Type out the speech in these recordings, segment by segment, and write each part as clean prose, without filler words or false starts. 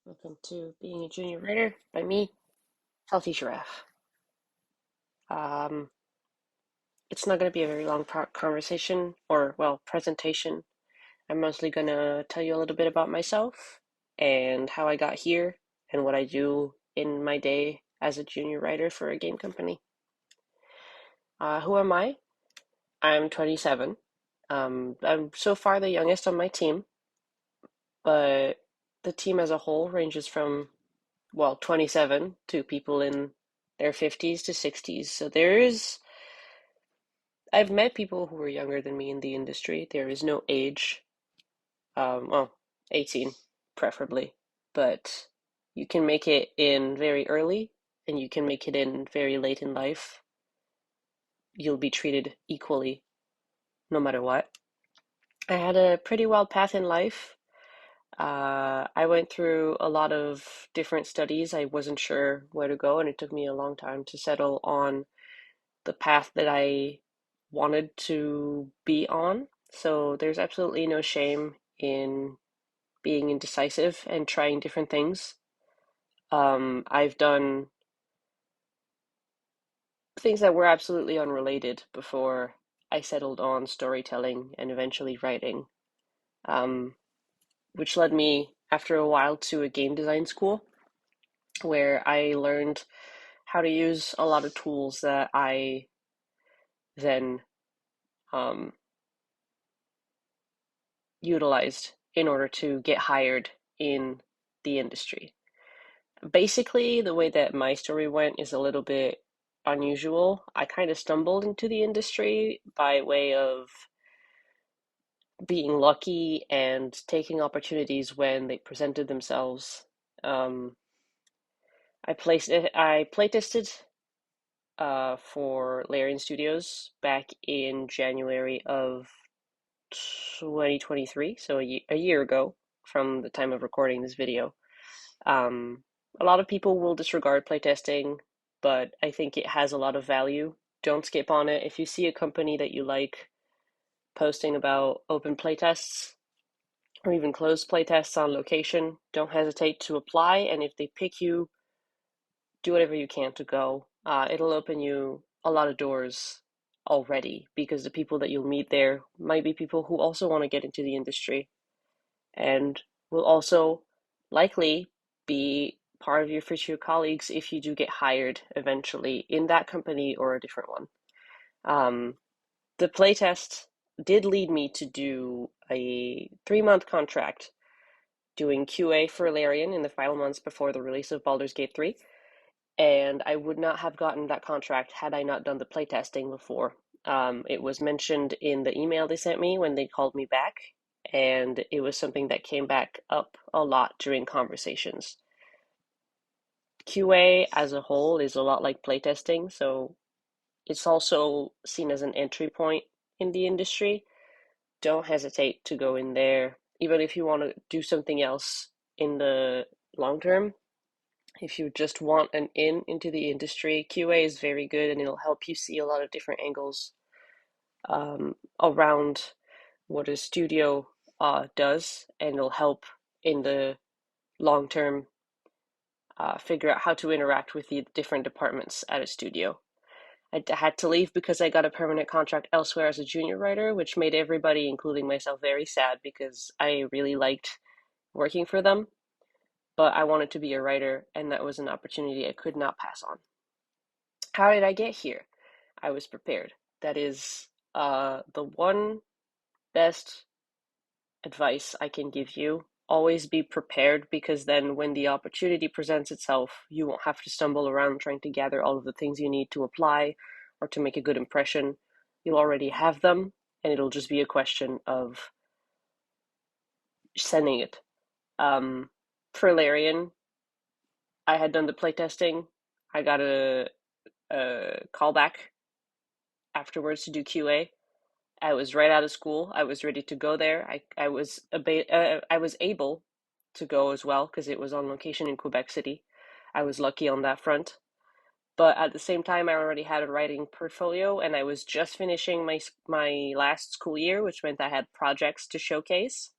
Welcome to Being a Junior Writer by me, saltygirafe. Um, it's not going to be a very long conversation or, well, presentation. I'm mostly going to tell you a little bit about myself and how I got here and what I do in my day as a junior writer for a game company. Who am I? I'm 27. I'm so far the youngest on my team, but the team as a whole ranges from, well, 27 to people in their 50s to 60s. So I've met people who are younger than me in the industry. There is no age, well, 18 preferably, but you can make it in very early and you can make it in very late in life. You'll be treated equally no matter what. I had a pretty wild path in life. I went through a lot of different studies. I wasn't sure where to go, and it took me a long time to settle on the path that I wanted to be on. So there's absolutely no shame in being indecisive and trying different things. I've done things that were absolutely unrelated before I settled on storytelling and eventually writing, um, which led me after a while to a game design school where I learned how to use a lot of tools that I then um, utilized in order to get hired in the industry. Basically, the way that my story went is a little bit unusual. I kind of stumbled into the industry by way of being lucky and taking opportunities when they presented themselves. Um, I playtested for Larian Studios back in January of 2023, so a year ago from the time of recording this video. Um, a lot of people will disregard playtesting, but I think it has a lot of value. Don't skip on it. If you see a company that you like posting about open playtests or even closed playtests on location, don't hesitate to apply. And if they pick you, do whatever you can to go. It'll open you a lot of doors already because the people that you'll meet there might be people who also want to get into the industry and will also likely be part of your future colleagues if you do get hired eventually in that company or a different one. Um, the playtest did lead me to do a 3-month contract doing QA for Larian in the final months before the release of Baldur's Gate 3, and I would not have gotten that contract had I not done the playtesting before. It was mentioned in the email they sent me when they called me back, and it was something that came back up a lot during conversations. QA as a whole is a lot like playtesting, so it's also seen as an entry point in the industry. Don't hesitate to go in there, even if you want to do something else in the long term. If you just want an in into the industry, QA is very good and it'll help you see a lot of different angles around what a studio does, and it'll help in the long term figure out how to interact with the different departments at a studio. I had to leave because I got a permanent contract elsewhere as a junior writer, which made everybody, including myself, very sad because I really liked working for them, but I wanted to be a writer, and that was an opportunity I could not pass on. How did I get here? I was prepared. That is the one best advice I can give you. Always be prepared because then when the opportunity presents itself, you won't have to stumble around trying to gather all of the things you need to apply or to make a good impression. You'll already have them, and it'll just be a question of sending it. Um, for Larian, I had done the playtesting. I got a call back afterwards to do QA. I was right out of school. I was ready to go there. I was able to go as well because it was on location in Quebec City. I was lucky on that front. But at the same time, I already had a writing portfolio, and I was just finishing my last school year, which meant I had projects to showcase.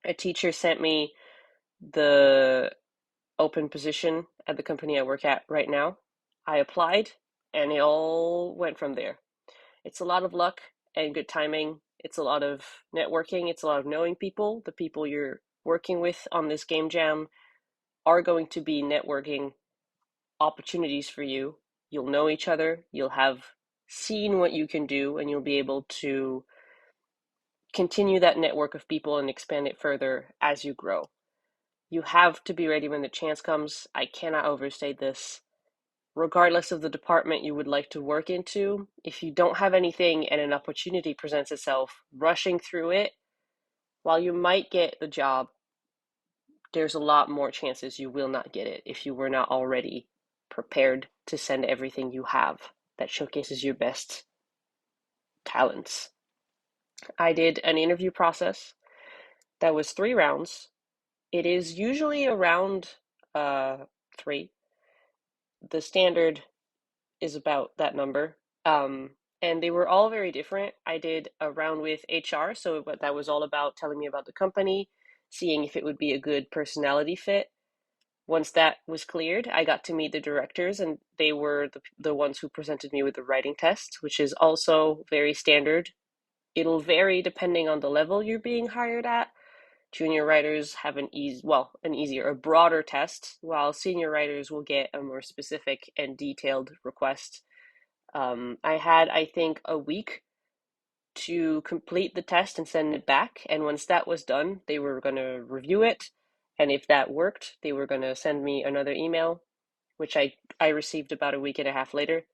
A teacher sent me the open position at the company I work at right now. I applied and it all went from there. It's a lot of luck and good timing. It's a lot of networking. It's a lot of knowing people. The people you're working with on this game jam are going to be networking opportunities for you. You'll know each other. You'll have seen what you can do, and you'll be able to continue that network of people and expand it further as you grow. You have to be ready when the chance comes. I cannot overstate this. Regardless of the department you would like to work into, if you don't have anything and an opportunity presents itself, rushing through it, while you might get the job, there's a lot more chances you will not get it if you were not already prepared to send everything you have that showcases your best talents. I did an interview process that was 3 rounds. It is usually around uh, three. The standard is about that number. And they were all very different. I did a round with HR, so that was all about telling me about the company, seeing if it would be a good personality fit. Once that was cleared, I got to meet the directors, and they were the ones who presented me with the writing test, which is also very standard. It'll vary depending on the level you're being hired at. Junior writers have an easier, a broader test, while senior writers will get a more specific and detailed request. I had, I think, a week to complete the test and send it back. And once that was done, they were going to review it. And if that worked, they were going to send me another email, which I received about a week and a half later,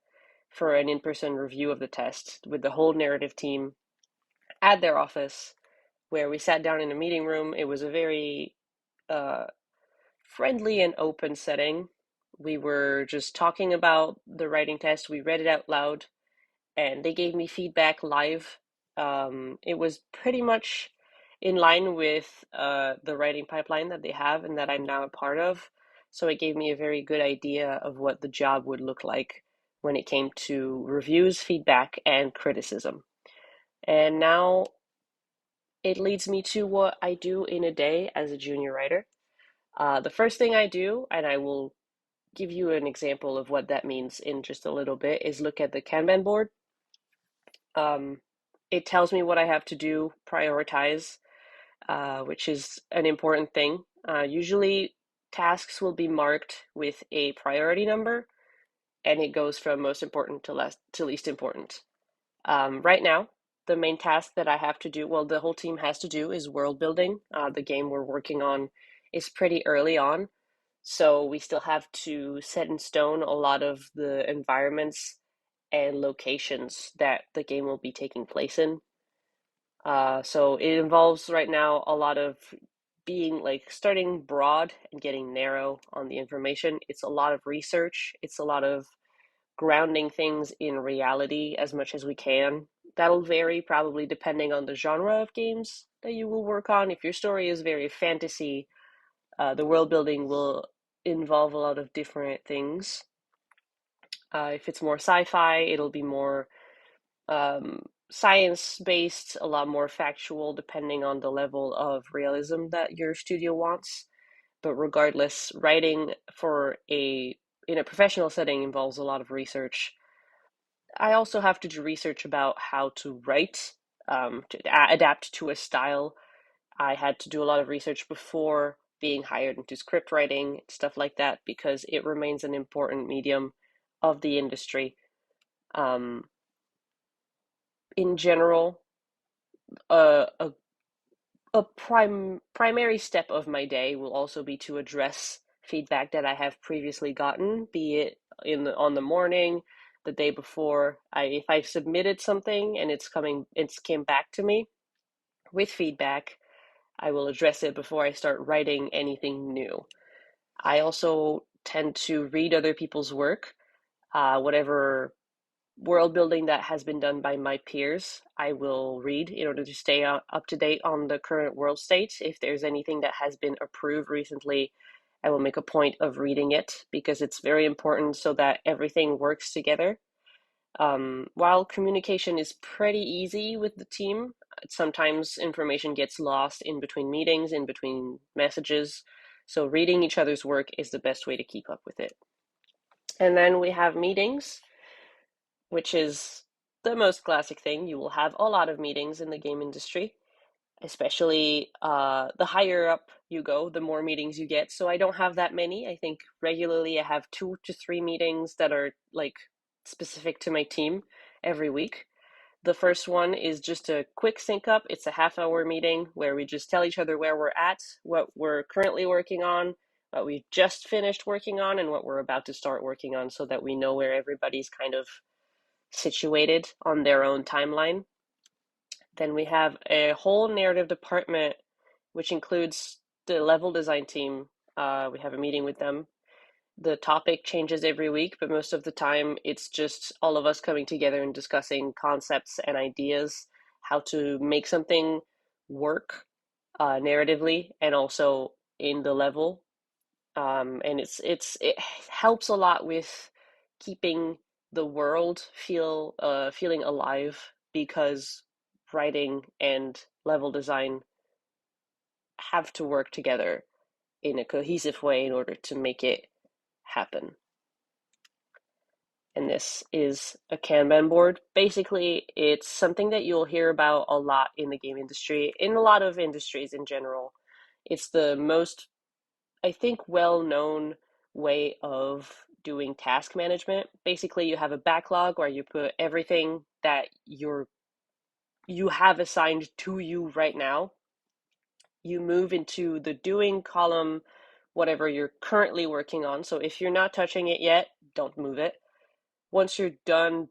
for an in-person review of the test with the whole narrative team at their office, where we sat down in a meeting room. It was a very uh, friendly and open setting. We were just talking about the writing test. We read it out loud, and they gave me feedback live. It was pretty much in line with the writing pipeline that they have and that I'm now a part of. So it gave me a very good idea of what the job would look like when it came to reviews, feedback, and criticism. And now it leads me to what I do in a day as a junior writer. The first thing I do, and I will give you an example of what that means in just a little bit, is look at the Kanban board. Um, it tells me what I have to do, prioritize, which is an important thing. Usually, tasks will be marked with a priority number, and it goes from most important to least important. Right now, the main task that I have to do, well, the whole team has to do, is world building. The game we're working on is pretty early on, so we still have to set in stone a lot of the environments and locations that the game will be taking place in. So it involves right now a lot of being like starting broad and getting narrow on the information. It's a lot of research. It's a lot of grounding things in reality as much as we can. That'll vary probably depending on the genre of games that you will work on. If your story is very fantasy, the world building will involve a lot of different things. If it's more sci-fi, it'll be more science based, a lot more factual, depending on the level of realism that your studio wants. But regardless, writing for a in a professional setting involves a lot of research. I also have to do research about how to write, to adapt to a style. I had to do a lot of research before being hired into script writing, stuff like that, because it remains an important medium of the industry. Um, in general, uh, a a primary step of my day will also be to address feedback that I have previously gotten, be it on the morning, the day before. If I've submitted something and it's came back to me with feedback, I will address it before I start writing anything new. I also tend to read other people's work, whatever world building that has been done by my peers, I will read in order to stay up to date on the current world state. If there's anything that has been approved recently, I will make a point of reading it because it's very important so that everything works together. While communication is pretty easy with the team, sometimes information gets lost in between meetings, in between messages. So reading each other's work is the best way to keep up with it. And then we have meetings, which is the most classic thing. You will have a lot of meetings in the game industry, especially the higher up you go, the more meetings you get. So I don't have that many. I think regularly I have 2 to 3 meetings that are like specific to my team every week. The first one is just a quick sync up. It's a half-hour meeting where we just tell each other where we're at, what we're currently working on, what we just finished working on, and what we're about to start working on so that we know where everybody's kind of situated on their own timeline. Then we have a whole narrative department, which includes the level design team. We have a meeting with them. The topic changes every week, but most of the time it's just all of us coming together and discussing concepts and ideas, how to make something work narratively and also in the level. And it helps a lot with keeping the world feeling alive because writing and level design have to work together in a cohesive way in order to make it happen. And this is a Kanban board. Basically, it's something that you'll hear about a lot in the game industry, in a lot of industries in general. It's the most, I think, well-known way of doing task management. Basically, you have a backlog where you put everything that you have assigned to you right now. You move into the doing column, whatever you're currently working on. So if you're not touching it yet, don't move it. Once you're done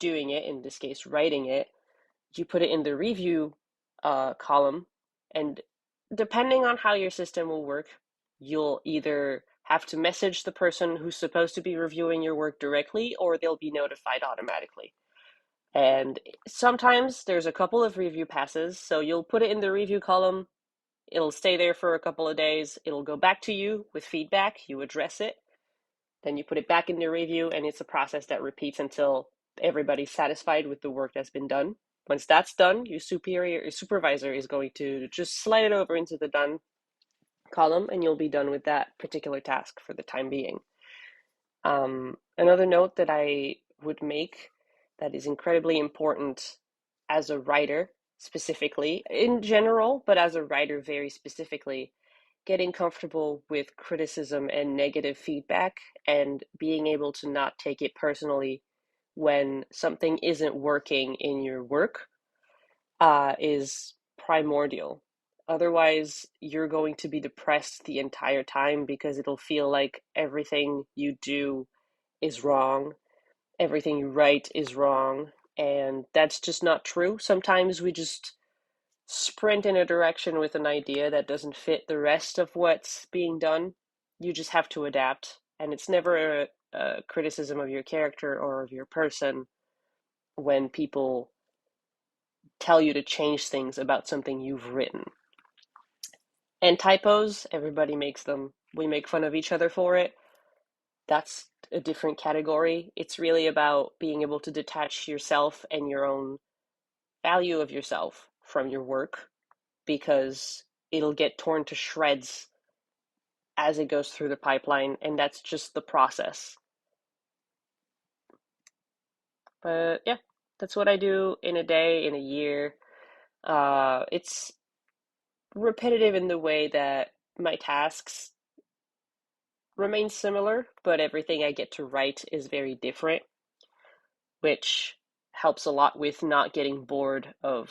doing it, in this case, writing it, you put it in the review column. And depending on how your system will work, you'll either have to message the person who's supposed to be reviewing your work directly, or they'll be notified automatically. And sometimes there's a couple of review passes, so you'll put it in the review column. It'll stay there for a couple of days. It'll go back to you with feedback. You address it. Then you put it back in the review, and it's a process that repeats until everybody's satisfied with the work that's been done. Once that's done, your supervisor is going to just slide it over into the done column, and you'll be done with that particular task for the time being. Another note that I would make that is incredibly important as a writer, specifically, in general, but as a writer very specifically, getting comfortable with criticism and negative feedback and being able to not take it personally when something isn't working in your work is primordial. Otherwise, you're going to be depressed the entire time because it'll feel like everything you do is wrong, everything you write is wrong, and that's just not true. Sometimes we just sprint in a direction with an idea that doesn't fit the rest of what's being done. You just have to adapt, and it's never a criticism of your character or of your person when people tell you to change things about something you've written. And typos, everybody makes them. We make fun of each other for it. That's a different category. It's really about being able to detach yourself and your own value of yourself from your work because it'll get torn to shreds as it goes through the pipeline, and that's just the process. But yeah, that's what I do in a day, in a year. It's repetitive in the way that my tasks remain similar, but everything I get to write is very different, which helps a lot with not getting bored of